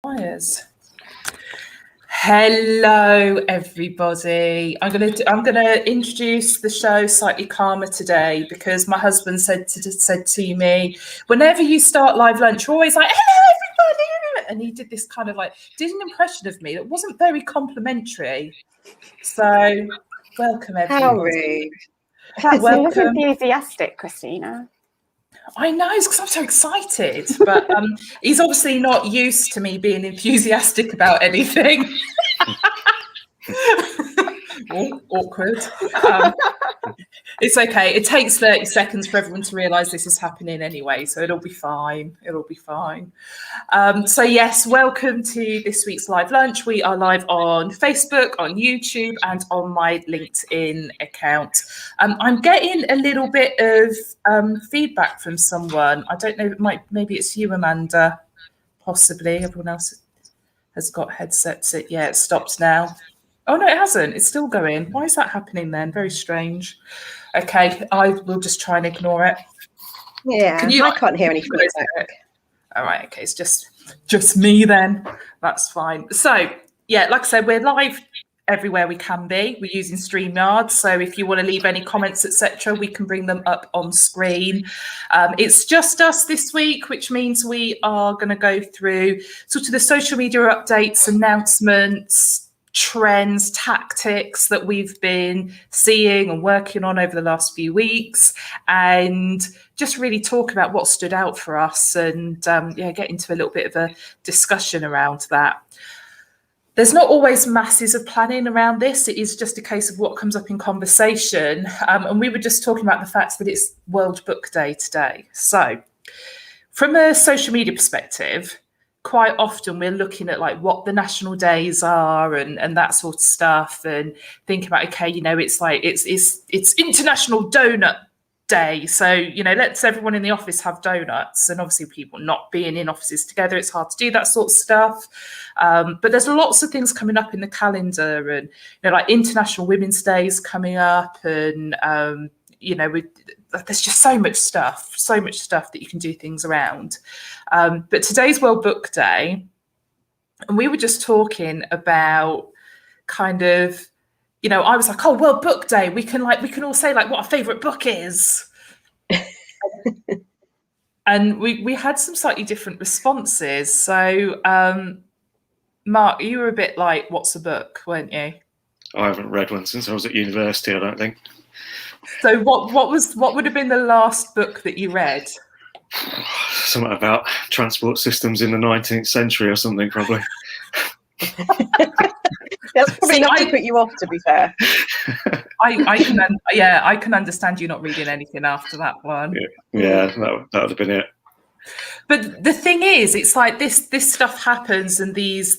Myers. Hello, everybody. I'm gonna introduce the show slightly calmer today because my husband said to me, whenever you start live lunch, you're always like, "Hello, everybody," and he did this kind of did an impression of me that wasn't very complimentary. So, welcome everybody. How rude! That's enthusiastic, Christina. I know, it's because I'm so excited, but he's obviously not used to me being enthusiastic about anything. Awkward. It's okay. It takes 30 seconds for everyone to realise this is happening anyway, so it'll be fine. It'll be fine. So yes, welcome to this week's live lunch. We are live on Facebook, on YouTube, and on my LinkedIn account. I'm getting a little bit of feedback from someone. I don't know, maybe it's you, Amanda, possibly. Everyone else has got headsets. Yeah, it stopped now. Oh, no, it hasn't. It's still going. Why is that happening then? Very strange. Okay, I will just try and ignore it. Yeah, I can't hear any feedback. All right, okay, it's just me then. That's fine. So, yeah, like I said, we're live everywhere we can be. We're using StreamYard, so if you want to leave any comments, etc., we can bring them up on screen. It's just us this week, which means we are going to go through sort of the social media updates, announcements, trends, tactics that we've been seeing and working on over the last few weeks, and just really talk about what stood out for us and get into a little bit of a discussion around that. There's not always masses of planning around this. It is just a case of what comes up in conversation. And we were just talking about the fact that it's World Book Day today. So from a social media perspective, quite often we're looking at what the national days are and that sort of stuff, and think about, okay, it's International Donut Day, so let's everyone in the office have donuts. And obviously people not being in offices together, it's hard to do that sort of stuff, but there's lots of things coming up in the calendar, and like International Women's Day is coming up, and there's just so much stuff that you can do things around. But today's World Book Day, and we were just talking about kind of, I was like, oh, World Book Day, we can all say what our favourite book is. And we had some slightly different responses. So, Mark, you were a bit like, what's a book, weren't you? I haven't read one since I was at university, I don't think. So what would have been the last book that you read? Something about transport systems in the 19th century or something, probably. That's probably not to put you off, to be fair. I can understand you not reading anything after that one. Yeah, that would have been it. But the thing is, it's like this stuff happens, and these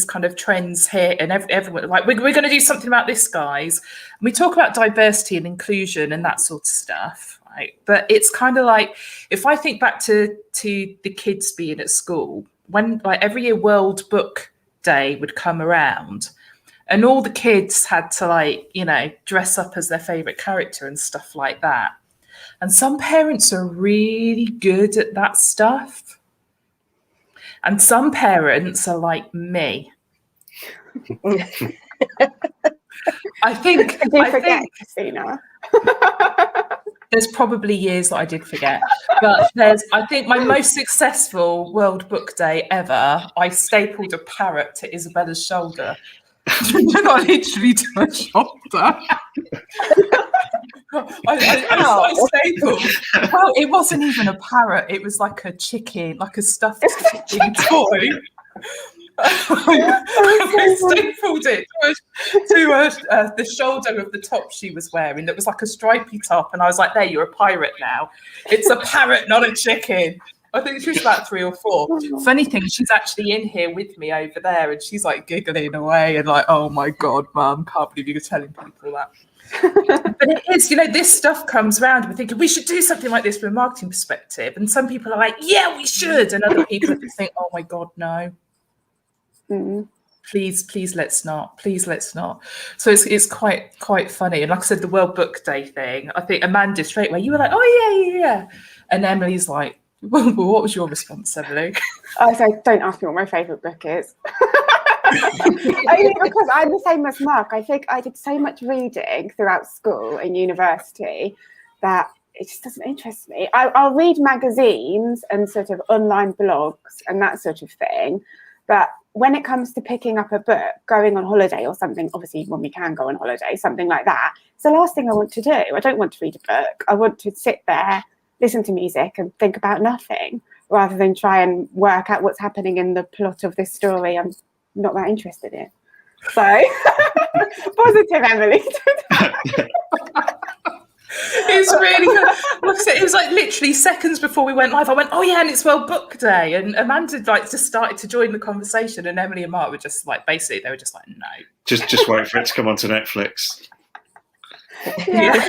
kind of trends hit, and everyone we're going to do something about this, guys. And we talk about diversity and inclusion and that sort of stuff, right? But it's kind of like, if I think back to the kids being at school, when every year World Book Day would come around, and all the kids had to dress up as their favorite character and stuff like that. And some parents are really good at that stuff. And some parents are like me. I think Christina. There's probably years that I did forget. But I think my most successful World Book Day ever, I stapled a parrot to Isabella's shoulder. Not literally to her shoulder. I stapled. Well, it wasn't even a parrot. It was like a chicken, like a stuffed chicken toy. I stapled it to the shoulder of the top she was wearing. That was like a stripy top, and I was like, "There, you're a pirate now. It's a parrot, not a chicken." I think she was about 3 or 4. Funny thing, she's actually in here with me over there, and she's giggling away and oh my God, Mum, can't believe you're telling people that. But it is, this stuff comes around. We're thinking we should do something like this from a marketing perspective, and some people are like, yeah, we should, and other people think, oh my God, no. Please let's not. So it's quite funny. And like I said, the World Book Day thing, I think Amanda straight away, you were like, oh yeah, and Emily's like, Well, what was your response, Emily? So don't ask me what my favourite book is. Only because I'm the same as Mark. I think I did so much reading throughout school and university that it just doesn't interest me. I'll read magazines and sort of online blogs and that sort of thing. But when it comes to picking up a book, going on holiday or something, obviously when we can go on holiday, something like that, it's the last thing I want to do. I don't want to read a book. I want to sit there, listen to music and think about nothing rather than try and work out what's happening in the plot of this story I'm not that interested in. So, positive, Emily. It's really good. It was like literally seconds before we went live. I went, oh yeah, and it's World Book Day, and Amanda like just started to join the conversation, and Emily and Mark were just like, basically, they were just like, no, just wait for it to come onto Netflix. Yeah.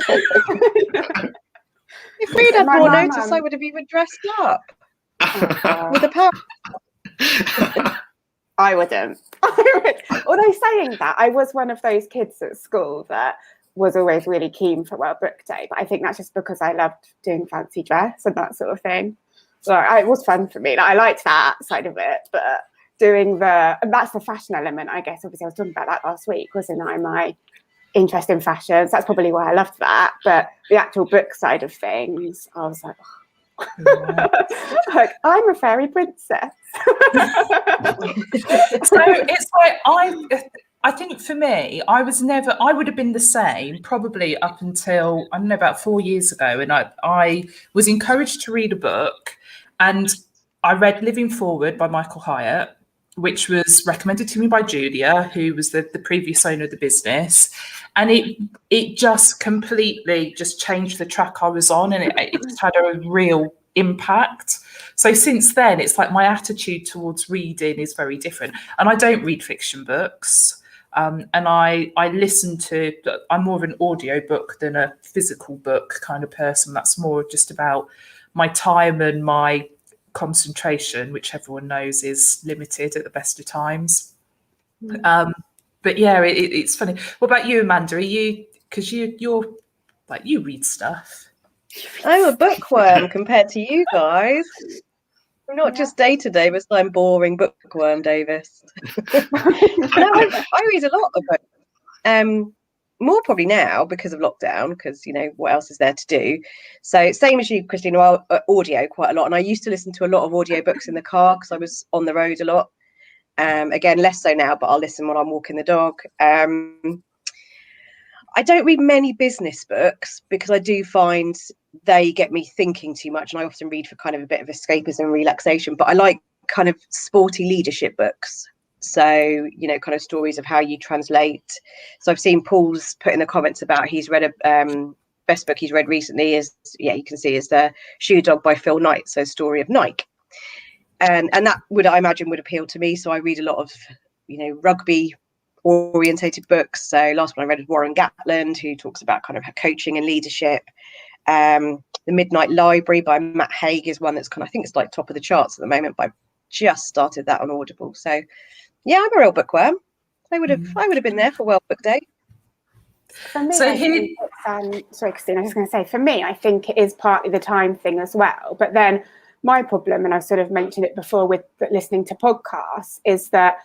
If we'd had more notice, I would have even dressed up with a power. I wouldn't. Although saying that, I was one of those kids at school that was always really keen for World Book Day, but I think that's just because I loved doing fancy dress and that sort of thing. So it was fun for me. Like, I liked that side of it, but and that's the fashion element, I guess. Obviously, I was talking about that last week, wasn't I? My interest in fashion. So that's probably why I loved that. But the actual book side of things, I was like, like, I'm a fairy princess. So it's like I think for me, I would have been the same probably up until, I don't know, about 4 years ago. And I was encouraged to read a book, and I read Living Forward by Michael Hyatt, which was recommended to me by Julia, who was the previous owner of the business. And it just completely just changed the track I was on, and it just had a real impact. So since then, it's like my attitude towards reading is very different. And I don't read fiction books. And I listen to, I'm more of an audio book than a physical book kind of person. That's more just about my time and my concentration, which everyone knows is limited at the best of times. But yeah, it's funny. What about you, Amanda? Are you, because you're like, you read stuff. I'm a bookworm compared to you guys. I'm not just day-to-day, but I'm boring bookworm, Davis. No, I read a lot of books. More probably now because of lockdown, because, you know, what else is there to do? So same as you, Christina, audio quite a lot. And I used to listen to a lot of audiobooks in the car because I was on the road a lot. Again, less so now, but I'll listen when I'm walking the dog. I don't read many business books because I do find they get me thinking too much, and I often read for kind of a bit of escapism and relaxation. But I like kind of sporty leadership books. So, you know, kind of stories of how you translate. So I've seen Paul's put in the comments about he's read a best book he's read recently is, yeah, you can see, is the Shoe Dog by Phil Knight, so story of Nike. And that would, I imagine, would appeal to me. So I read a lot of, you know, rugby orientated books. So last one I read was Warren Gatland, who talks about kind of her coaching and leadership. The Midnight Library by Matt Haig is one that's kind of, I think it's like top of the charts at the moment, but I've just started that on Audible. So yeah, I'm a real bookworm. I would have been there for World Book Day. For me, sorry, Christine, I was just going to say, for me, I think it is partly the time thing as well. But then my problem, and I've sort of mentioned it before with listening to podcasts, is that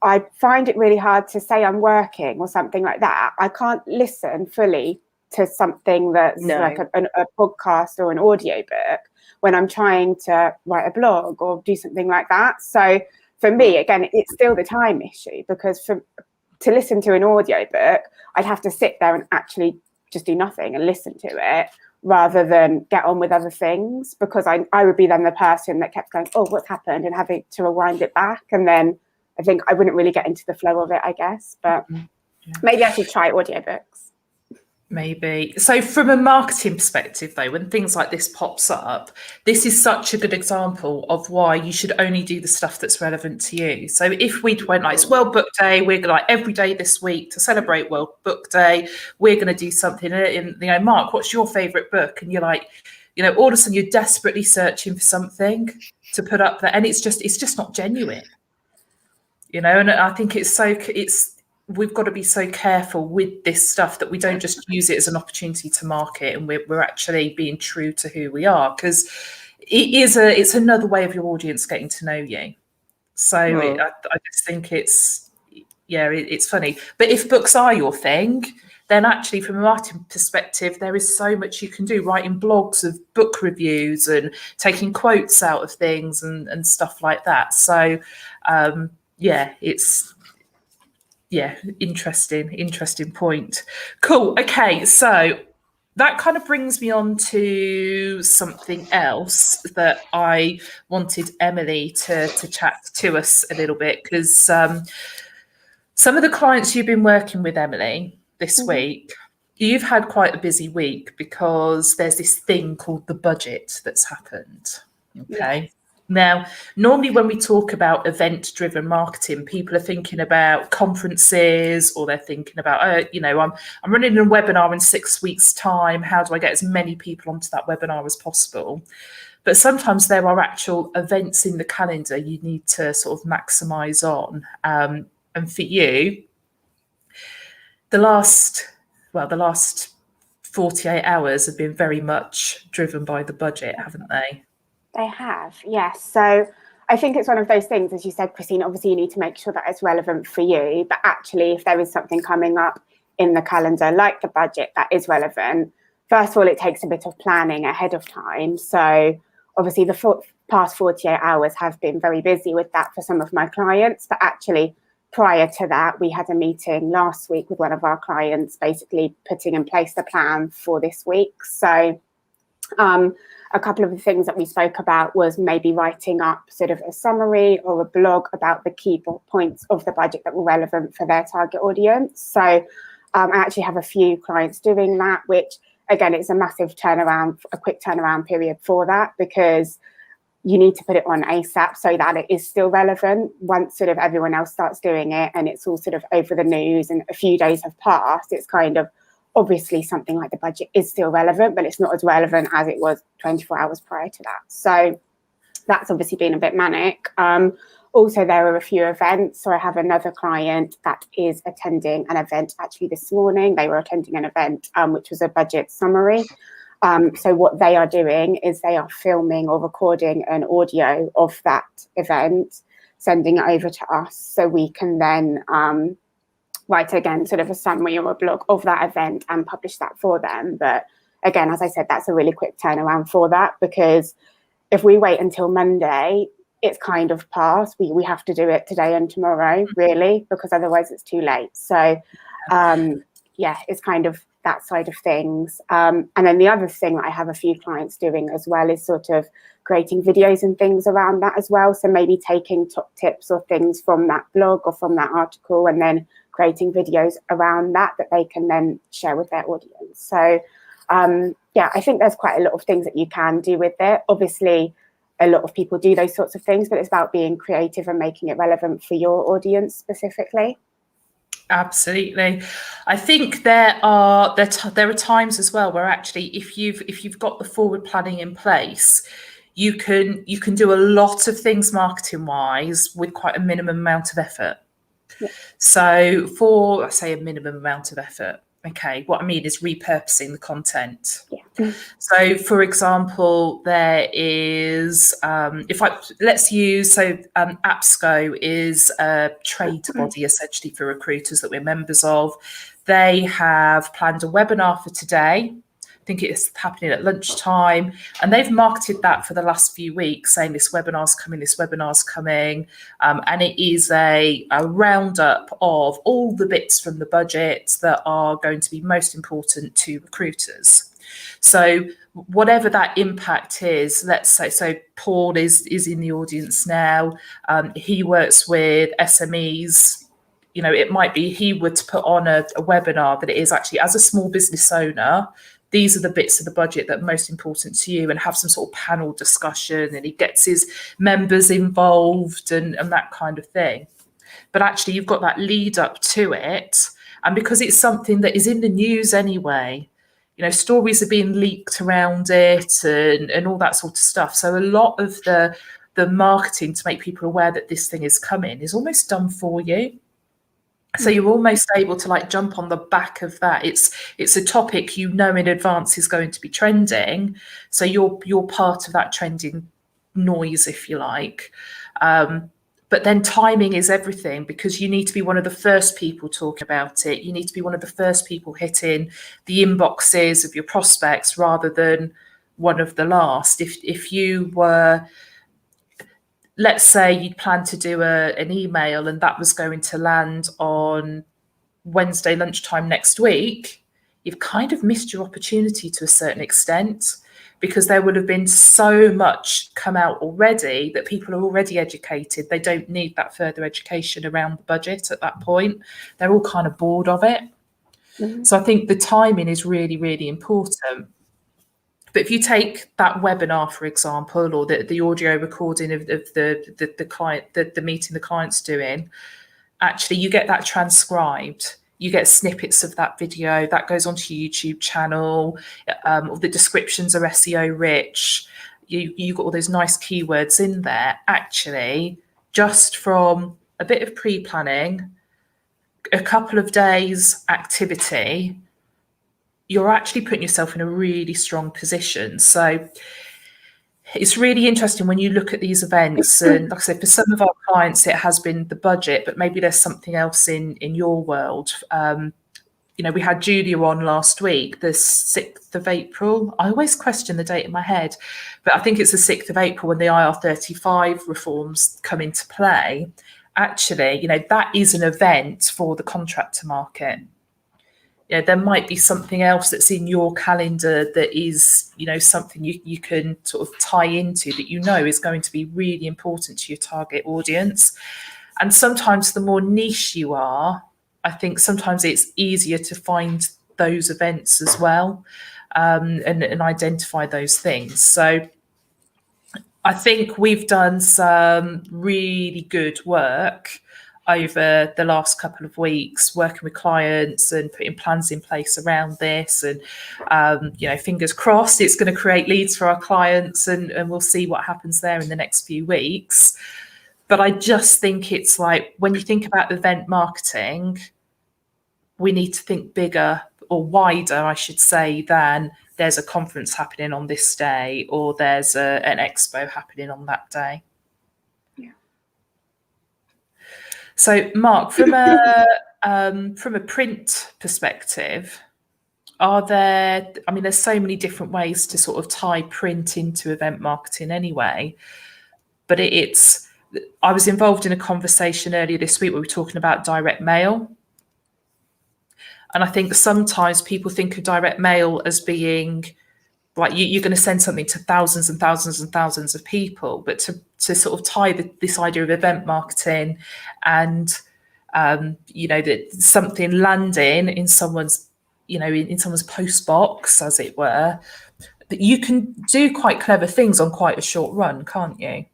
I find it really hard to say I'm working or something like that. I can't listen fully to something that's like a podcast or an audio book when I'm trying to write a blog or do something like that. So for me, again, it's still the time issue, because to listen to an audio book, I'd have to sit there and actually just do nothing and listen to it rather than get on with other things, because I would be then the person that kept going, oh, what's happened, and having to rewind it back. And then I think I wouldn't really get into the flow of it, I guess. But maybe I should try audiobooks. Maybe. So from a marketing perspective, though, when things like this pops up, this is such a good example of why you should only do the stuff that's relevant to you. So if we went like, it's World Book Day, we're like every day this week to celebrate World Book Day, we're going to do something. And, you know, Mark, what's your favourite book? And you're like, you know, all of a sudden you're desperately searching for something to put up there, and it's just not genuine. You know, and I think we've got to be so careful with this stuff that we don't just use it as an opportunity to market, and we're actually being true to who we are. Because it's another way of your audience getting to know you. So I just think it's funny. But if books are your thing, then actually from a marketing perspective, there is so much you can do, writing blogs of book reviews and taking quotes out of things and stuff like that. So interesting point. Cool. Okay, so that kind of brings me on to something else that I wanted Emily to chat to us a little bit, because some of the clients you've been working with, Emily, this week, you've had quite a busy week because there's this thing called the budget that's happened. Okay. Yes. Now, normally when we talk about event-driven marketing, people are thinking about conferences, or they're thinking about, I'm running a webinar in 6 weeks' time. How do I get as many people onto that webinar as possible? But sometimes there are actual events in the calendar you need to sort of maximise on. And for you, the last 48 hours have been very much driven by the budget, haven't they? They have, yes. So I think it's one of those things, as you said, Christine, obviously you need to make sure that it's relevant for you. But actually, if there is something coming up in the calendar, like the budget, that is relevant, first of all, it takes a bit of planning ahead of time. So obviously the past 48 hours have been very busy with that for some of my clients. But actually, prior to that, we had a meeting last week with one of our clients, basically putting in place the plan for this week. So a couple of the things that we spoke about was maybe writing up sort of a summary or a blog about the key points of the budget that were relevant for their target audience. So I actually have a few clients doing that, which again, it's a massive turnaround, a quick turnaround period for that, because you need to put it on ASAP so that it is still relevant once sort of everyone else starts doing it and it's all sort of over the news and a few days have passed. It's kind of, obviously something like the budget is still relevant, but it's not as relevant as it was 24 hours prior to that. So that's obviously been a bit manic. Also, there are a few events. So I have another client that is attending an event actually this morning. They were attending an event, which was a budget summary. So what they are doing is they are filming or recording an audio of that event, sending it over to us so we can then write again sort of a summary or a blog of that event and publish that for them. But again, as I said, that's a really quick turnaround for that, because if we wait until Monday, it's kind of past. We have to do it today and tomorrow, really, because otherwise it's too late. So it's kind of that side of things. And then the other thing that I have a few clients doing as well is sort of creating videos and things around that as well. So maybe taking top tips or things from that blog or from that article and then creating videos around that they can then share with their audience. So I think there's quite a lot of things that you can do with it. Obviously, a lot of people do those sorts of things, but it's about being creative and making it relevant for your audience specifically. Absolutely. I think there are times as well where actually if you've got the forward planning in place, you can do a lot of things marketing wise with quite a minimum amount of effort. Yeah. So for, I say, a minimum amount of effort, okay, what I mean is repurposing the content. Yeah. So for example, there is APSCO is a trade body essentially for recruiters that we're members of. They have planned a webinar for today. I think it's happening at lunchtime, and they've marketed that for the last few weeks, saying this webinar's coming, and it is a roundup of all the bits from the budget that are going to be most important to recruiters. So whatever that impact is, let's say, so Paul is in the audience now. He works with SMEs. You know, it might be he would put on a webinar that it is actually, as a small business owner, these are the bits of the budget that are most important to you, and have some sort of panel discussion, and he gets his members involved and that kind of thing. But actually you've got that lead up to it, and because it's something that is in the news anyway, you know, stories are being leaked around it and all that sort of stuff. So a lot of the marketing to make people aware that this thing is coming is almost done for you. So you're almost able to like jump on the back of that. It's a topic you know in advance is going to be trending, so you're part of that trending noise, if you like. But then timing is everything, because you need to be one of the first people talking about it. You need to be one of the first people hitting the inboxes of your prospects rather than one of the last. If you were, let's say you'd planned to do an email and that was going to land on Wednesday lunchtime next week, you've kind of missed your opportunity to a certain extent, because there would have been so much come out already that people are already educated. They don't need that further education around the budget at that point. They're all kind of bored of it. Mm-hmm. So I think the timing is really, really important. But if you take that webinar, for example, or the audio recording of the client, the meeting the client's doing, actually you get that transcribed. You get snippets of that video that goes onto your YouTube channel. The descriptions are SEO rich. You got all those nice keywords in there. Actually, just from a bit of pre-planning, a couple of days activity, you're actually putting yourself in a really strong position. So it's really interesting when you look at these events, and like I said, for some of our clients, it has been the budget, but maybe there's something else in your world. We had Julia on last week, the 6th of April. I always question the date in my head, but I think it's the 6th of April when the IR35 reforms come into play. Actually, that is an event for the contractor market. There might be something else that's in your calendar that is, something you can sort of tie into that is going to be really important to your target audience. And sometimes the more niche you are, I think sometimes it's easier to find those events as well, and identify those things. So I think we've done some really good work over the last couple of weeks, working with clients and putting plans in place around this. And, fingers crossed, it's going to create leads for our clients, and we'll see what happens there in the next few weeks. But I just think it's like, when you think about event marketing, we need to think bigger, or wider, I should say, than there's a conference happening on this day, or there's an expo happening on that day. So, Mark, from a print perspective, there's so many different ways to sort of tie print into event marketing anyway, but I was involved in a conversation earlier this week where we were talking about direct mail. And I think sometimes people think of direct mail as being like you're going to send something to thousands and thousands and thousands of people, but to sort of tie this idea of event marketing and that something landing in someone's in someone's post box, as it were, that you can do quite clever things on quite a short run, can't you?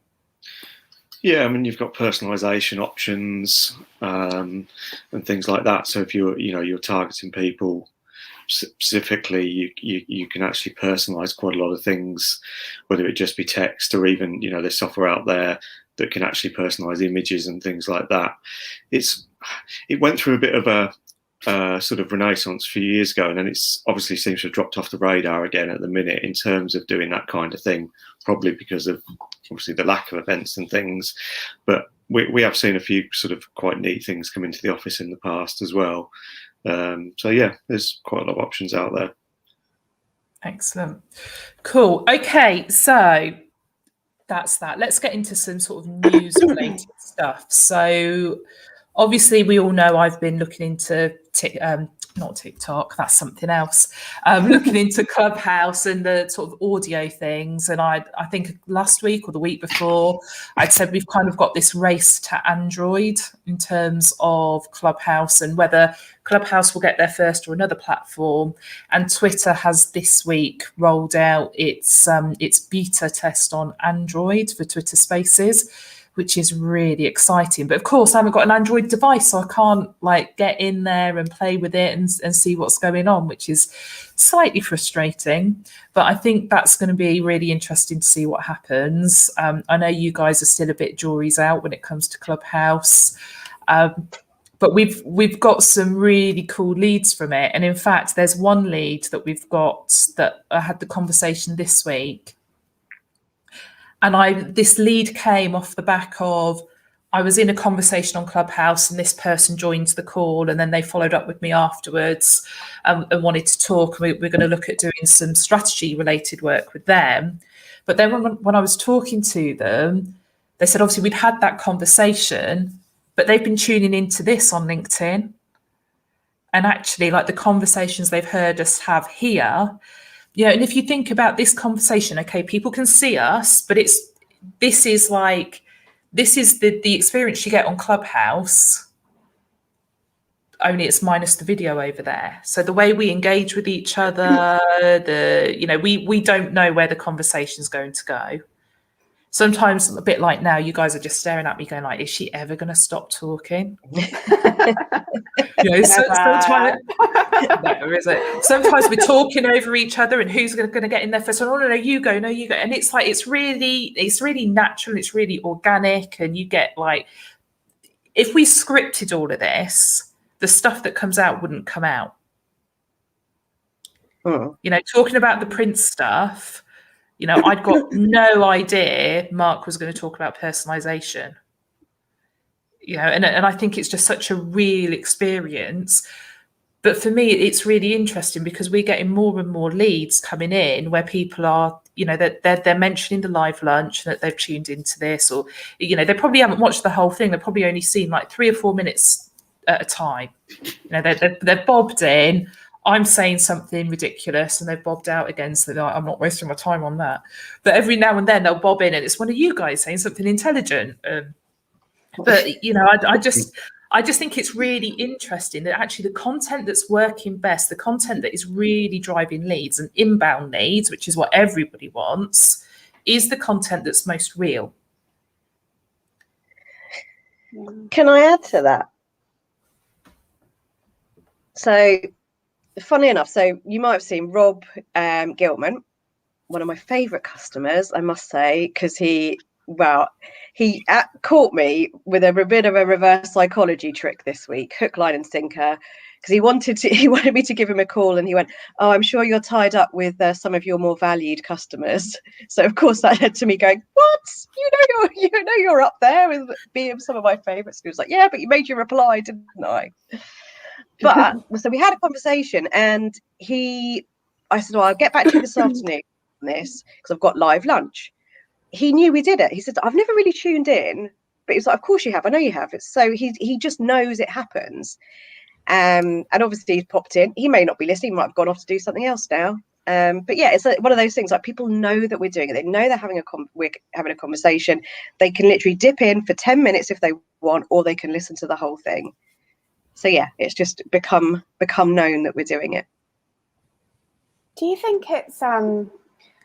Yeah, I mean, you've got personalisation options and things like that. So if you're targeting people specifically, you can actually personalise quite a lot of things, whether it just be text or even there's software out there that can actually personalise images and things like that. It went through a bit of a sort of renaissance a few years ago, and then it's obviously seems to have dropped off the radar again at the minute in terms of doing that kind of thing, probably because of obviously the lack of events and things. But we have seen a few sort of quite neat things come into the office in the past as well. So yeah, there's quite a lot of options out there. Excellent. Cool. Okay, so that's that. Let's get into some sort of news related stuff. So obviously we all know I've been looking into not TikTok, that's something else. Looking into Clubhouse and the sort of audio things. And I think last week or the week before, I'd said we've kind of got this race to Android in terms of Clubhouse and whether Clubhouse will get there first or another platform. And Twitter has this week rolled out its beta test on Android for Twitter Spaces, which is really exciting. But of course, I haven't got an Android device, so I can't get in there and play with it and see what's going on, which is slightly frustrating. But I think that's going to be really interesting to see what happens. I know you guys are still a bit jury's out when it comes to Clubhouse. but we've got some really cool leads from it. And in fact, there's one lead that we've got that I had the conversation this week. And this lead came off the back of, I was in a conversation on Clubhouse and this person joined the call, and then they followed up with me afterwards and wanted to talk. We're going to look at doing some strategy related work with them. But then when I was talking to them, they said, obviously, we'd had that conversation, but they've been tuning into this on LinkedIn. And actually, like the conversations they've heard us have here, you know, and if you think about this conversation, okay, people can see us, but this is the experience you get on Clubhouse, only it's minus the video over there. So the way we engage with each other, we don't know where the conversation's going to go. Sometimes a bit like now, you guys are just staring at me going like, is she ever going to stop talking? Sometimes we're talking over each other and who's going to get in there first. Oh, no, you go. And it's like, it's really natural. It's really organic. And you get like, if we scripted all of this, the stuff that comes out wouldn't come out. Oh. You know, talking about the print stuff, you know, I'd got no idea Mark was going to talk about personalisation. You know, and I think it's just such a real experience. But for me, it's really interesting because we're getting more and more leads coming in where people are, you know, they're mentioning the live lunch, that they've tuned into this, or, you know, they probably haven't watched the whole thing. They've probably only seen like 3 or 4 minutes at a time. You know, they're bobbed in. I'm saying something ridiculous and they've bobbed out again, so like, I'm not wasting my time on that. But every now and then they'll bob in and it's one of you guys saying something intelligent. But, you know, I just think it's really interesting that actually the content that's working best, the content that is really driving leads and inbound leads, which is what everybody wants, is the content that's most real. Can I add to that? So, funny enough, so you might have seen Rob Gilman, one of my favourite customers, I must say, because he caught me with a bit of a reverse psychology trick this week, hook, line and sinker, because he wanted me to give him a call, and he went, "Oh, I'm sure you're tied up with some of your more valued customers." So of course that led to me going, "What? You know you're up there with being some of my favourites." He was like, "Yeah, but you made your reply, didn't I?" But so we had a conversation, and I said, "Well, I'll get back to you this afternoon on this because I've got live lunch." He knew we did it. He said, "I've never really tuned in," but he was like, "Of course you have. I know you have." So he just knows it happens. And obviously he's popped in. He may not be listening. He might have gone off to do something else now. But yeah, it's one of those things, like people know that we're doing it. They know they're we're having a conversation. They can literally dip in for 10 minutes if they want, or they can listen to the whole thing. So yeah, it's just become known that we're doing it. Do you think it's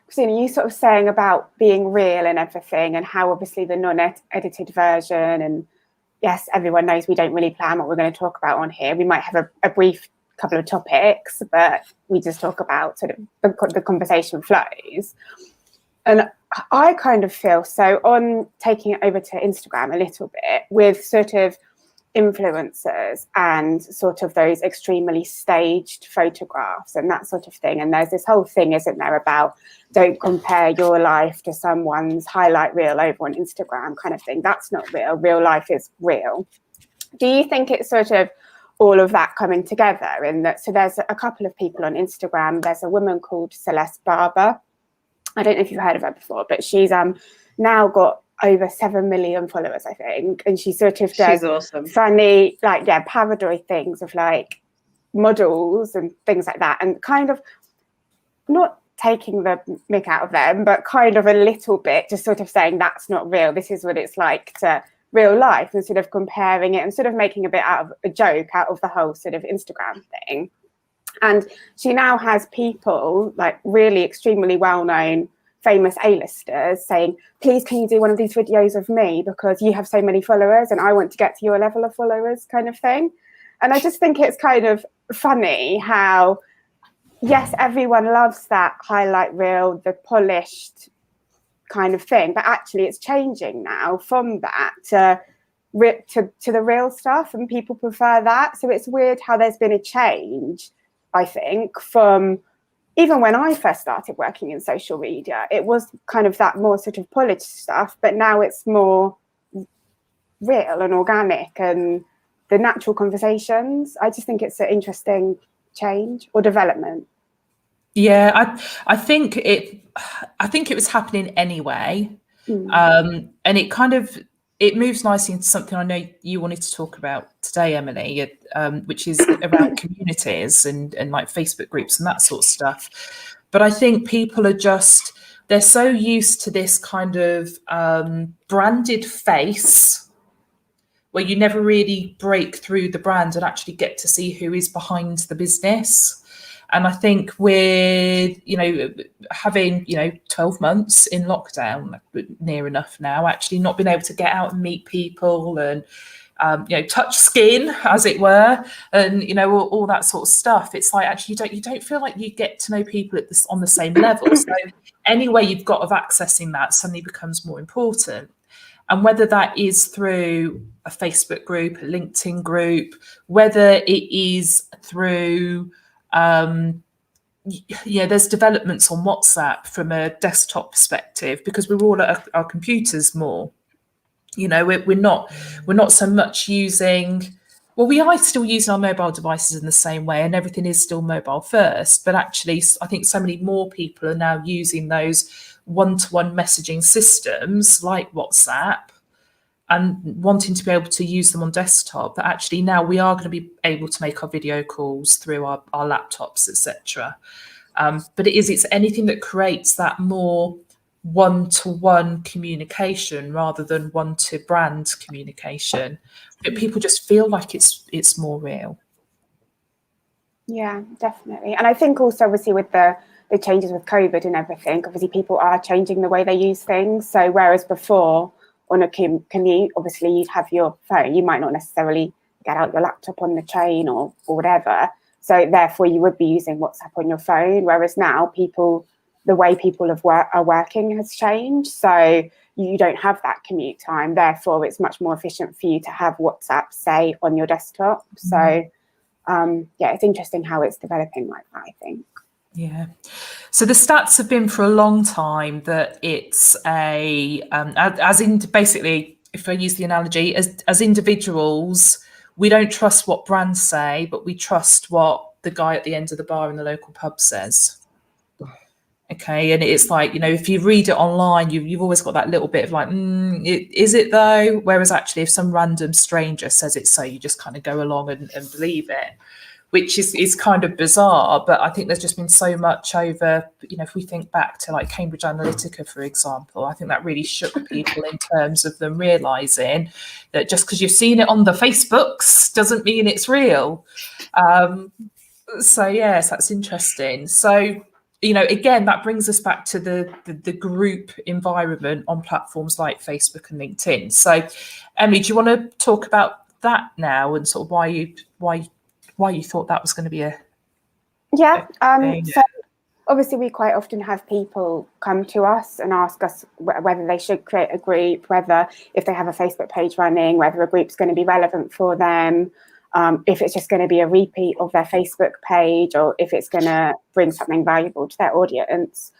Christina, you sort of saying about being real and everything, and how obviously the non-edited version, and yes, everyone knows we don't really plan what we're going to talk about on here. We might have a brief couple of topics, but we just talk about sort of the conversation flows. And I kind of feel so, on taking it over to Instagram a little bit, with sort of influencers and sort of those extremely staged photographs and that sort of thing. And there's this whole thing, isn't there, about don't compare your life to someone's highlight reel over on Instagram kind of thing. That's not real. Real life is real. Do you think it's sort of all of that coming together in that? So there's a couple of people on Instagram. There's a woman called Celeste Barber. I don't know if you've heard of her before, but she's now got over 7 million followers, I think, and she sort of does awesome. Funny, like, yeah, parody things of like models and things like that, and kind of not taking the mick out of them, but kind of a little bit just sort of saying that's not real, this is what it's like to real life, and sort of comparing it and sort of making a bit out of a joke out of the whole sort of Instagram thing. And she now has people like really extremely well-known famous A-listers saying, "Please, can you do one of these videos of me because you have so many followers and I want to get to your level of followers," kind of thing. And I just think it's kind of funny how, yes, everyone loves that highlight reel, the polished kind of thing, but actually it's changing now from that to to the real stuff, and people prefer that. So it's weird how there's been a change, I think, from even when I first started working in social media. It was kind of that more sort of polished stuff, but now it's more real and organic and the natural conversations. I just think it's an interesting change or development. Yeah, I think it was happening anyway. And it moves nicely into something I know you wanted to talk about today, Emily, which is around communities and like Facebook groups and that sort of stuff. But I think people are they're so used to this kind of branded face where you never really break through the brand and actually get to see who is behind the business. And I think with, having, 12 months in lockdown, near enough now, actually not being able to get out and meet people and, touch skin, as it were, and, all that sort of stuff. It's like, actually, you don't feel like you get to know people on the same level. So any way you've got of accessing that suddenly becomes more important. And whether that is through a Facebook group, a LinkedIn group, whether it is through, there's developments on WhatsApp from a desktop perspective, because we're all at our computers more. We're not so much using. Well, we are still using our mobile devices in the same way, and everything is still mobile first. But actually, I think so many more people are now using those one-to-one messaging systems like WhatsApp and wanting to be able to use them on desktop, that actually now we are going to be able to make our video calls through our laptops, etc. But it's anything that creates that more one-to-one communication rather than one-to-brand communication. But people just feel like it's more real. Yeah, definitely. And I think also, obviously, with the changes with COVID and everything, obviously people are changing the way they use things. So whereas before on a commute, obviously you'd have your phone, you might not necessarily get out your laptop on the train or whatever. So therefore you would be using WhatsApp on your phone. Whereas now the way people are working has changed. So you don't have that commute time. Therefore, it's much more efficient for you to have WhatsApp, say, on your desktop. So it's interesting how it's developing like that, I think. Yeah. So the stats have been for a long time that it's basically, if I use the analogy, as individuals, we don't trust what brands say, but we trust what the guy at the end of the bar in the local pub says. Okay, and it's like, if you read it online, you've always got that little bit of like, is it though? Whereas actually, if some random stranger says it's so, you just kind of go along and believe it, which is kind of bizarre. But I think there's just been so much over, if we think back to like Cambridge Analytica, for example, I think that really shook people in terms of them realising that just because you've seen it on the Facebooks doesn't mean it's real. So yes, that's interesting. So, again, that brings us back to the group environment on platforms like Facebook and LinkedIn. So, Emily, do you want to talk about that now and sort of why you thought that was going to be a thing? So obviously we quite often have people come to us and ask us whether they should create a group, whether if they have a Facebook page running, whether a group's going to be relevant for them, if it's just going to be a repeat of their Facebook page, or if it's going to bring something valuable to their audience.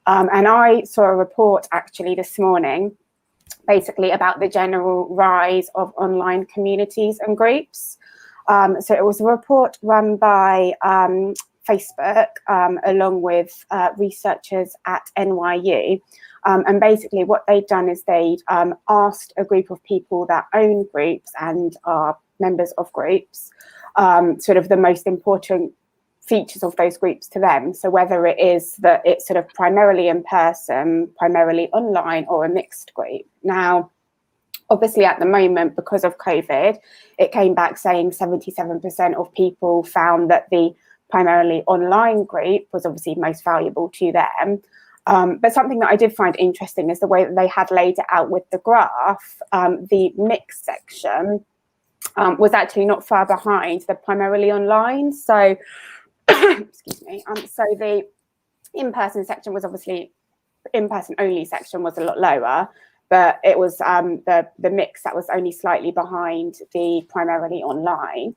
And I saw a report actually this morning, basically about the general rise of online communities and groups. So it was a report run by Facebook along with researchers at NYU. And basically what they'd done is they'd asked a group of people that own groups and are members of groups, sort of the most important features of those groups to them. So whether it is that it's sort of primarily in person, primarily online, or a mixed group. Now, obviously at the moment, because of COVID, it came back saying 77% of people found that the primarily online group was obviously most valuable to them. But something that I did find interesting is the way that they had laid it out with the graph. The mixed section was actually not far behind the primarily online. So, excuse me. So the in-person section was obviously, in-person only section was a lot lower. but it was the mix that was only slightly behind the primarily online.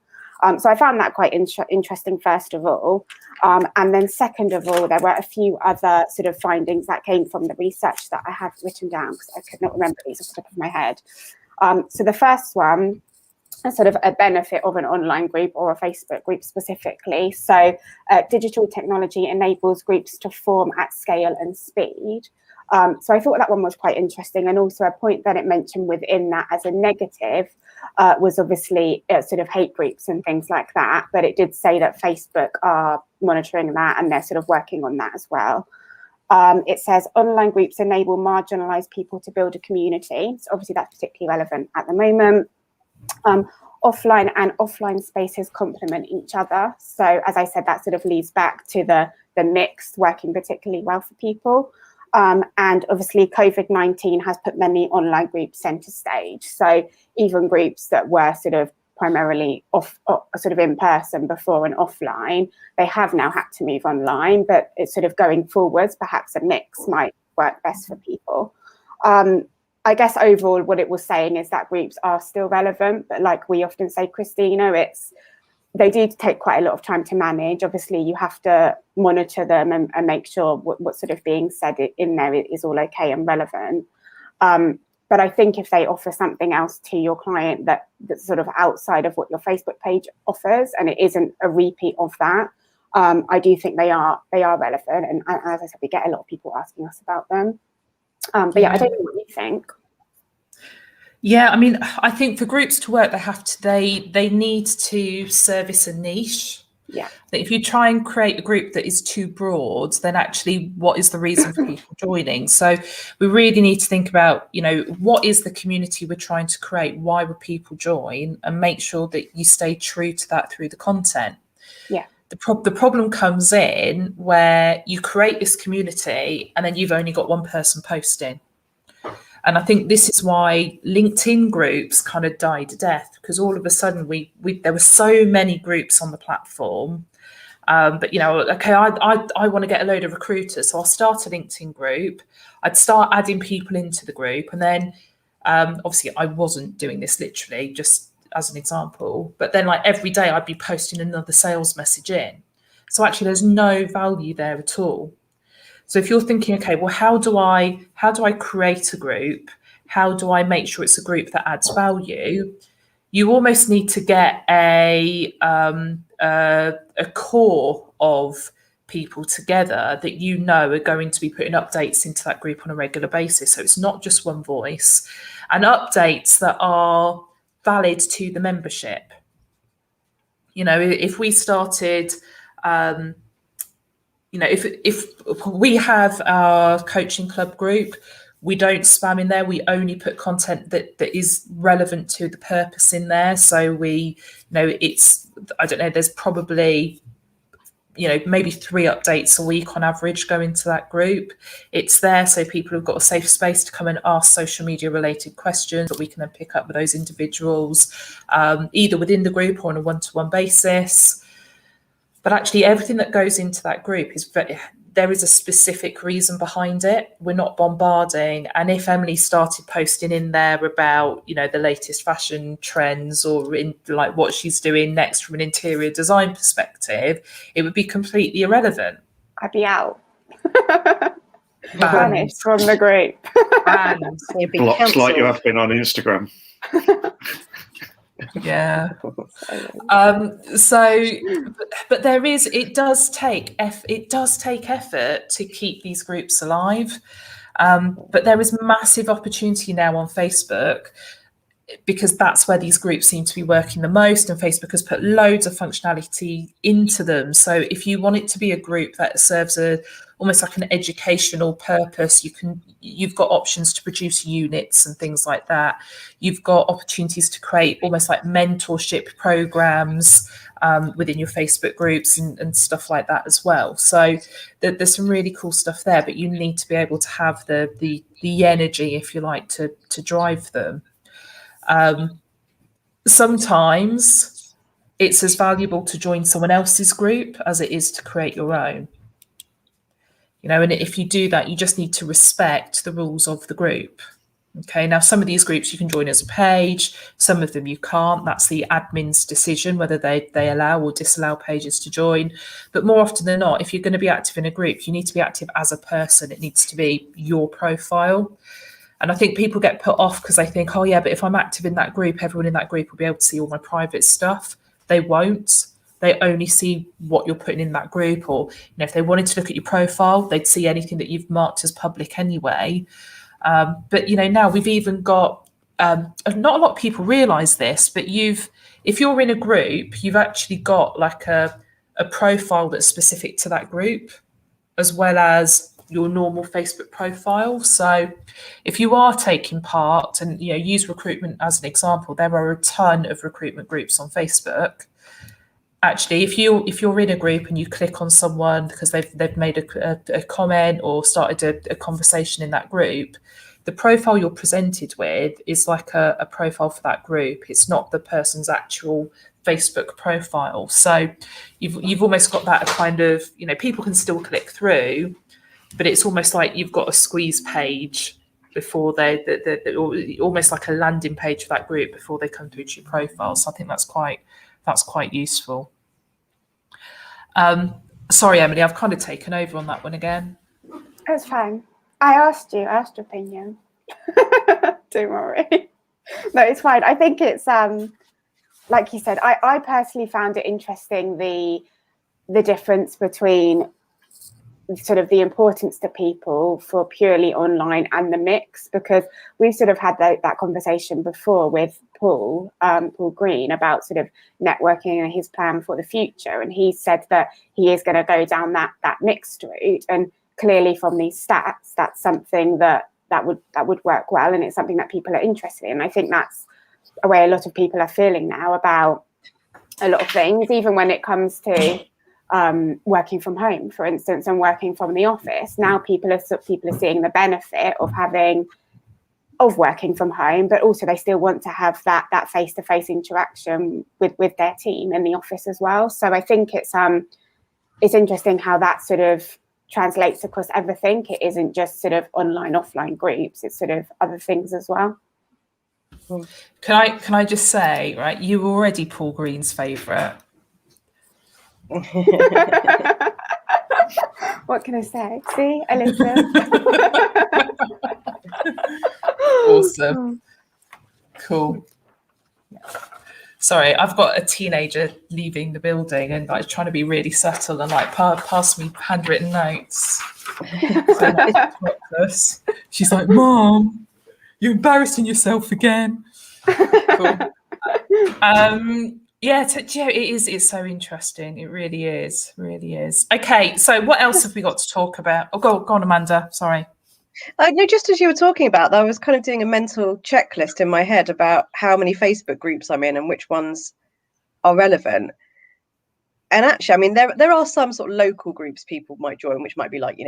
So I found that quite interesting, first of all. And then second of all, there were a few other sort of findings that came from the research that I had written down, because I could not remember these off the top of my head. So the first one is sort of a benefit of an online group or a Facebook group specifically. So digital technology enables groups to form at scale and speed. So I thought that one was quite interesting. And also a point that it mentioned within that as a negative was obviously sort of hate groups and things like that. But it did say that Facebook are monitoring that and they're sort of working on that as well. It says online groups enable marginalised people to build a community. So obviously that's particularly relevant at the moment. Offline and offline spaces complement each other. So as I said, that sort of leads back to the mixed working particularly well for people. And obviously COVID-19 has put many online groups centre stage. So even groups that were sort of primarily sort of in person before and offline, they have now had to move online, but it's sort of going forwards, perhaps a mix might work best for people. I guess overall what it was saying is that groups are still relevant, but like we often say, Christina, they do take quite a lot of time to manage. Obviously, you have to monitor them and make sure what's sort of being said in there is all okay and relevant. But I think if they offer something else to your client that's sort of outside of what your Facebook page offers, and it isn't a repeat of that, I do think they are relevant. And as I said, we get a lot of people asking us about them. But yeah, I don't know what you think. Yeah, I mean, I think for groups to work, they need to service a niche. Yeah. If you try and create a group that is too broad, then actually what is the reason for people joining? So we really need to think about, what is the community we're trying to create? Why would people join? And make sure that you stay true to that through the content. Yeah. The problem comes in where you create this community and then you've only got one person posting. And I think this is why LinkedIn groups kind of died a death, because all of a sudden there were so many groups on the platform. But okay, I want to get a load of recruiters, so I'll start a LinkedIn group. I'd start adding people into the group, and then obviously I wasn't doing this literally, just as an example. But then like every day I'd be posting another sales message in. So actually there's no value there at all. So if you're thinking, okay, well, how do I create a group? How do I make sure it's a group that adds value? You almost need to get a core of people together that are going to be putting updates into that group on a regular basis. So it's not just one voice, and updates that are valid to the membership. If we started, if we have our coaching club group, we don't spam in there. We only put content that is relevant to the purpose in there. So there's probably, maybe 3 updates a week on average go into that group. It's there so people have got a safe space to come and ask social media related questions that we can then pick up with those individuals, either within the group or on a one-to-one basis. But actually everything that goes into that group there is a specific reason behind it. We're not bombarding. And if Emily started posting in there about, the latest fashion trends or in like what she's doing next from an interior design perspective, it would be completely irrelevant. I'd be out. Banished from the group. And blocked like you have been on Instagram. Yeah. But it does take effort to keep these groups alive. But there is massive opportunity now on Facebook, because that's where these groups seem to be working the most, and Facebook has put loads of functionality into them. So if you want it to be a group that serves almost like an educational purpose, you've got options to produce units and things like that. You've got opportunities to create almost like mentorship programs within your Facebook groups and stuff like that as well. So there's some really cool stuff there, but you need to be able to have the energy, if you like, to drive them. Sometimes it's as valuable to join someone else's group as it is to create your own. And if you do that, you just need to respect the rules of the group. Okay, now some of these groups you can join as a page, some of them you can't. That's the admin's decision whether they allow or disallow pages to join. But more often than not, if you're going to be active in a group, you need to be active as a person. It needs to be your profile. And I think people get put off because they think, oh yeah, but if I'm active in that group, everyone in that group will be able to see all my private stuff. They won't. They only see what you're putting in that group, or if they wanted to look at your profile, they'd see anything that you've marked as public anyway. But now we've even got not a lot of people realise this, but if you're in a group, you've actually got like a profile that's specific to that group, as well as your normal Facebook profile. So if you are taking part, and use recruitment as an example, there are a ton of recruitment groups on Facebook. Actually, if you're in a group and you click on someone because they've made a comment or started a conversation in that group, the profile you're presented with is like a profile for that group. It's not the person's actual Facebook profile. So you've almost got that kind of, people can still click through, but it's almost like you've got a squeeze page before they almost like a landing page for that group before they come through to your profile. So I think that's quite useful. Sorry, Emily, I've kind of taken over on that one again. It's fine. I asked your opinion. Don't worry. No, it's fine. I think it's like you said, I personally found it interesting, the difference between sort of the importance to people for purely online and the mix, because we've sort of had that conversation before with Paul Green about sort of networking and his plan for the future, and he said that he is going to go down that mixed route, and clearly from these stats that's something that would work well, and it's something that people are interested in. I think that's a way a lot of people are feeling now about a lot of things, even when it comes to working from home, for instance, and working from the office. Now people are seeing the benefit of working from home, but also they still want to have that face-to-face interaction with their team in the office as well. So I think it's interesting how that sort of translates across everything. It isn't just sort of online, offline groups, it's sort of other things as well. Can I just say, right, you were already Paul Green's favourite. What can I say? See, I listen. Awesome. Cool. Sorry, I've got a teenager leaving the building and like trying to be really subtle and like pass me handwritten notes. So, she's like, "Mom, you're embarrassing yourself again." Cool. It's so interesting. It really is. Okay, so what else have we got to talk about? Oh, go on, Amanda. Sorry. No, just as you were talking about that, I was kind of doing a mental checklist in my head about how many Facebook groups I'm in and which ones are relevant. And actually, I mean, there are some sort of local groups people might join, which might be like,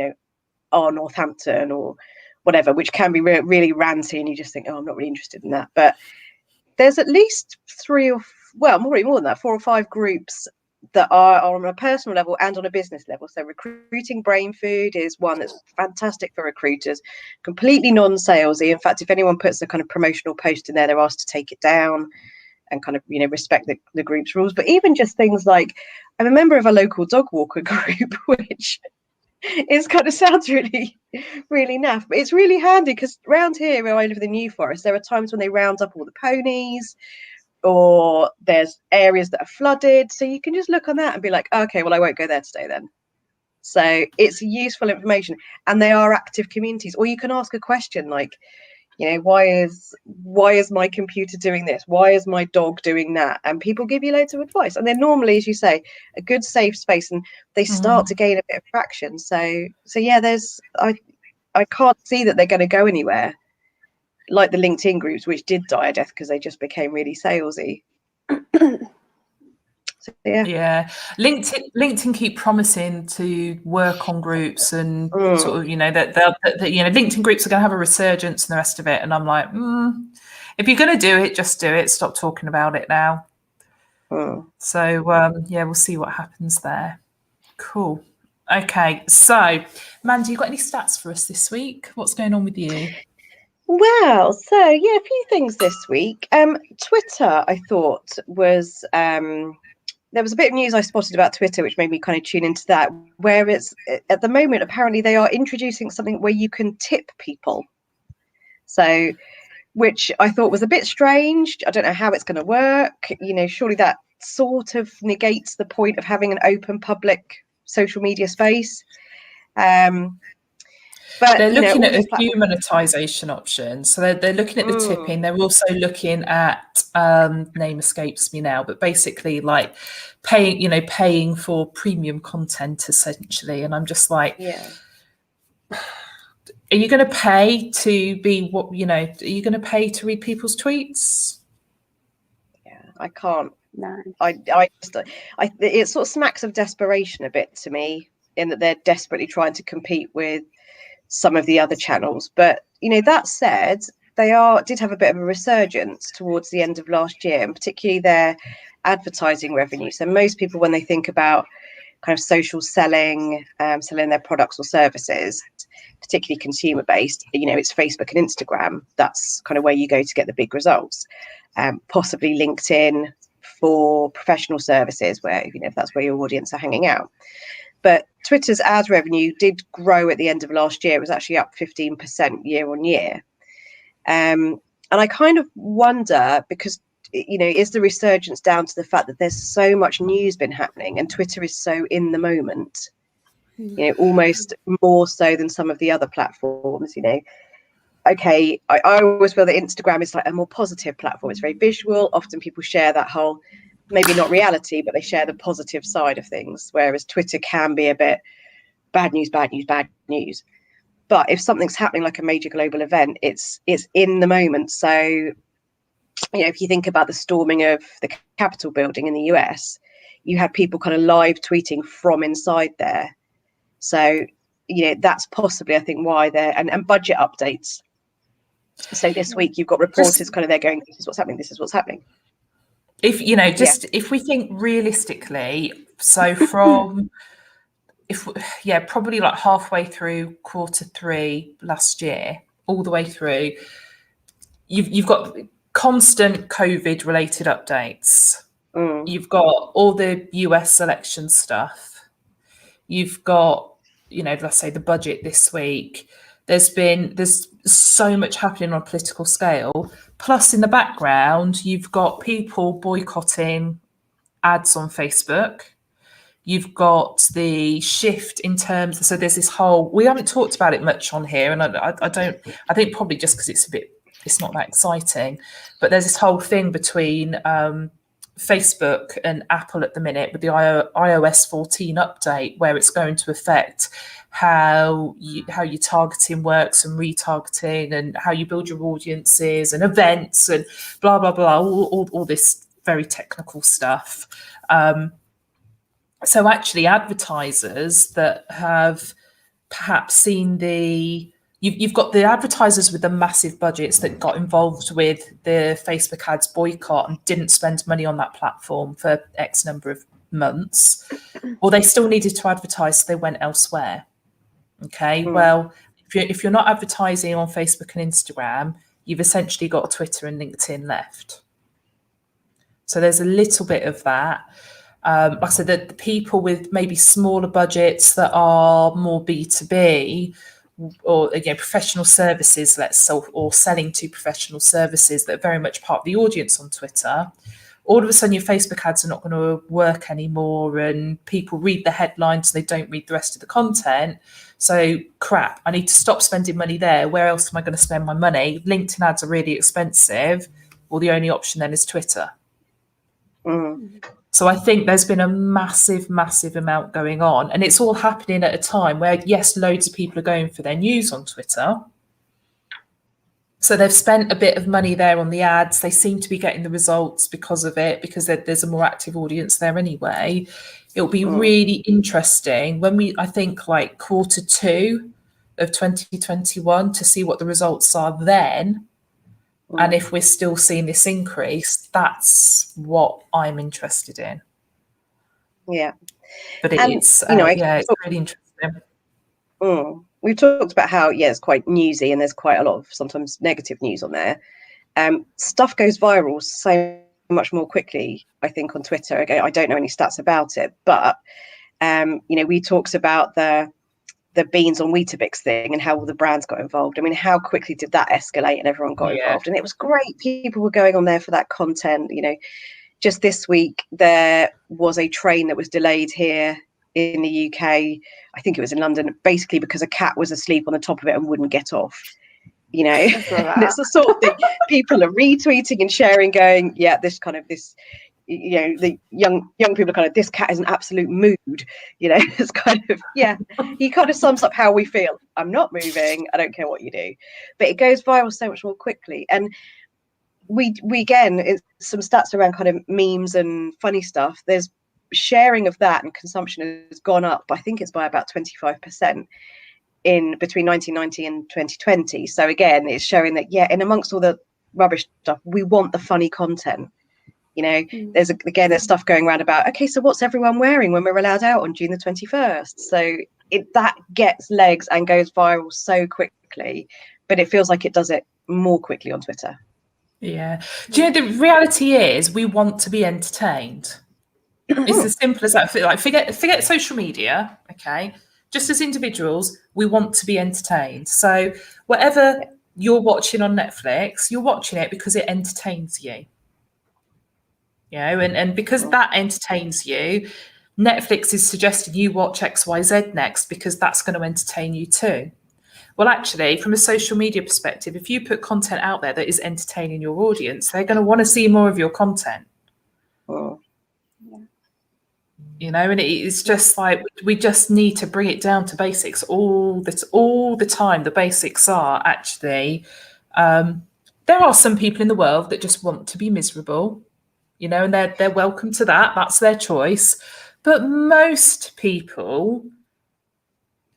our Northampton or whatever, which can be really ranty, and you just think, oh, I'm not really interested in that. But there's at least more than that, 4 or 5 groups that are on a personal level and on a business level. So recruiting brain food is one that's fantastic for recruiters, completely non-salesy. In fact, if anyone puts a kind of promotional post in there, they're asked to take it down and kind of, respect the group's rules. But even just things like, I'm a member of a local dog walker group, which is kind of sounds really, really naff, but it's really handy because around here where I live in the New Forest, there are times when they round up all the ponies, or there's areas that are flooded, so you can just look on that and be like, okay, well, I won't go there today then. So it's useful information, and they are active communities. Or you can ask a question like, why is my computer doing this, why is my dog doing that, and people give you loads of advice, and they're normally, as you say, a good safe space, and they start to gain a bit of traction. So yeah, I can't see that they're going to go anywhere like the LinkedIn groups, which did die a death because they just became really salesy. So, yeah. LinkedIn keep promising to work on groups and sort of, that LinkedIn groups are going to have a resurgence and the rest of it. And I'm like, if you're going to do it, just do it. Stop talking about it now. So we'll see what happens there. Cool. Okay, so Mandy, you got any stats for us this week? What's going on with you? Well, so yeah, a few things this week. Twitter, I thought was there was a bit of news I spotted about Twitter, which made me kind of tune into that. Where it's at the moment, apparently they are introducing something where you can tip people. So, which I thought was a bit strange. I don't know how it's going to work. You know, surely that sort of negates the point of having an open public social media space. But they're looking at a platforms... few monetisation options. So they're looking at the tipping. They're also looking at name escapes me now, but basically like paying for premium content essentially. And I'm just like, yeah. Are you going to pay to be Are you going to pay to read people's tweets? Yeah, I can't. No. It sort of smacks of desperation a bit to me, in that they're desperately trying to compete with some of the other channels. But that said, they did have a bit of a resurgence towards the end of last year, and particularly their advertising revenue. So most people, when they think about kind of social selling their products or services, particularly consumer based, it's Facebook and Instagram. That's kind of where you go to get the big results. Possibly LinkedIn for professional services, where if that's where your audience are hanging out. But Twitter's ad revenue did grow at the end of last year. It was actually up 15% year on year. And I kind of wonder, because, is the resurgence down to the fact that there's so much news been happening and Twitter is so in the moment, almost more so than some of the other platforms, Okay, I always feel that Instagram is like a more positive platform. It's very visual. Often people share that whole, maybe not reality, but they share the positive side of things, whereas Twitter can be a bit bad news. But if something's happening, like a major global event, it's in the moment. So, if you think about the storming of the Capitol building in the US, you had people kind of live tweeting from inside there. So, that's possibly, I think, why they're, and budget updates. So this week you've got reporters kind of there going, this is what's happening. If we think realistically, so from probably like halfway through Q3 last year, all the way through, you've got constant COVID related updates. You've got all the US election stuff. You've got, let's say the budget this week. There's so much happening on a political scale. Plus, in the background, you've got people boycotting ads on Facebook. You've got the shift in terms. So there's this whole. We haven't talked about it much on here, and I think probably just because it's not that exciting. But there's this whole thing between Facebook and Apple at the minute with the iOS 14 update, where it's going to affect how your targeting works and retargeting and how you build your audiences and events and blah blah blah, all this very technical stuff. So actually, advertisers that have perhaps seen you've got the advertisers with the massive budgets that got involved with the Facebook ads boycott and didn't spend money on that platform for X number of months, or they still needed to advertise, so they went elsewhere. Okay, well, if you're not advertising on Facebook and Instagram, you've essentially got Twitter and LinkedIn left. So there's a little bit of that. Like I said, the people with maybe smaller budgets that are more B2B, or professional services, or selling to professional services that are very much part of the audience on Twitter, all of a sudden your Facebook ads are not going to work anymore, and people read the headlines, they don't read the rest of the content. So crap, I need to stop spending money there. Where else am I going to spend my money? LinkedIn ads are really expensive. Well, the only option then is Twitter. So I think there's been a massive amount going on, and it's all happening at a time where, yes, loads of people are going for their news on Twitter. So they've spent a bit of money there on the ads. They seem to be getting the results because of it, because there's a more active audience there anyway. It'll be really interesting when I think like Q2 of 2021 to see what the results are then. And if we're still seeing this increase, that's what I'm interested in. Yeah. But it's really interesting. we've talked about how, yeah, it's quite newsy and there's quite a lot of sometimes negative news on there. Stuff goes viral so much more quickly, I think, on Twitter. Again, I don't know any stats about it, but we talked about the beans on Weetabix thing and how all the brands got involved. I mean, how quickly did that escalate and everyone got involved? And it was great. People were going on there for that content. Just this week, there was a train that was delayed here in the UK. I think it was in London, basically because a cat was asleep on the top of it and wouldn't get off. And it's the sort of thing people are retweeting and sharing, going, yeah, the young people are kind of, this cat is an absolute mood. It's kind of, yeah, he kind of sums up how we feel. I'm not moving. I don't care what you do. But it goes viral so much more quickly. And we again, it's some stats around kind of memes and funny stuff. There's sharing of that, and consumption has gone up. I think it's by about 25% in between 1990 and 2020. So again, it's showing that, yeah, in amongst all the rubbish stuff, we want the funny content. There's stuff going around about, okay, so what's everyone wearing when we're allowed out on June the 21st? So that gets legs and goes viral so quickly, but it feels like it does it more quickly on Twitter. Yeah. Do you know, the reality is we want to be entertained. It's as simple as that. Like, forget social media, okay? Just as individuals, we want to be entertained. So whatever you're watching on Netflix, you're watching it because it entertains you. And because that entertains you, Netflix is suggesting you watch XYZ next because that's going to entertain you too. Well, actually, from a social media perspective, if you put content out there that is entertaining your audience, they're going to want to see more of your content. Oh. And it's just like, we just need to bring it down to basics all the time. The basics are actually, there are some people in the world that just want to be miserable, and they're welcome to that. That's their choice. But most people,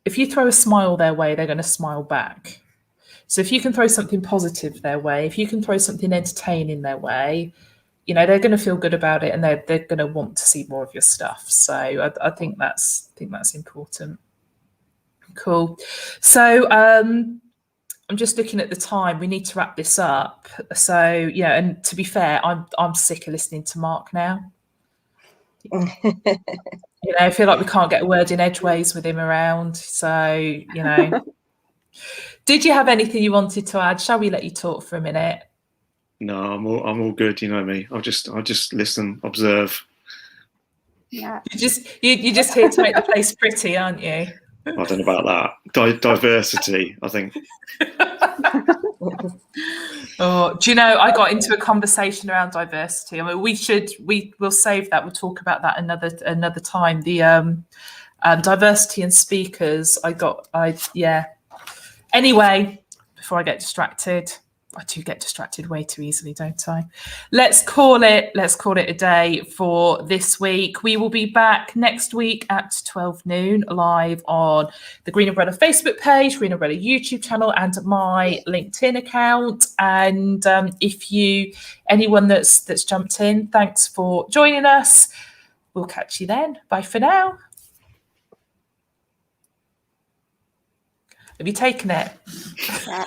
if you throw a smile their way, they're going to smile back. So if you can throw something positive their way, if you can throw something entertaining their way, they're going to feel good about it, and they're going to want to see more of your stuff. So I think that's important. Cool. So I'm just looking at the time. We need to wrap this up. So and to be fair, I'm sick of listening to Mark now. I feel like we can't get a word in edgeways with him around. So did you have anything you wanted to add? Shall we let you talk for a minute? No, I'm all good. You know me. I'll just listen, observe. Yeah. You're just here to make the place pretty, aren't you? I don't know about that. Diversity, I think. Oh, do you know, I got into a conversation around diversity. I mean, we'll save that. We'll talk about that another time. The diversity and speakers. Anyway, before I get distracted. I do get distracted way too easily, don't I? Let's call it a day for this week. We will be back next week at 12 noon live on the Green Umbrella Facebook page, Green Umbrella YouTube channel, and my LinkedIn account. And anyone that's jumped in, thanks for joining us. We'll catch you then. Bye for now. Have you taken it? Yeah.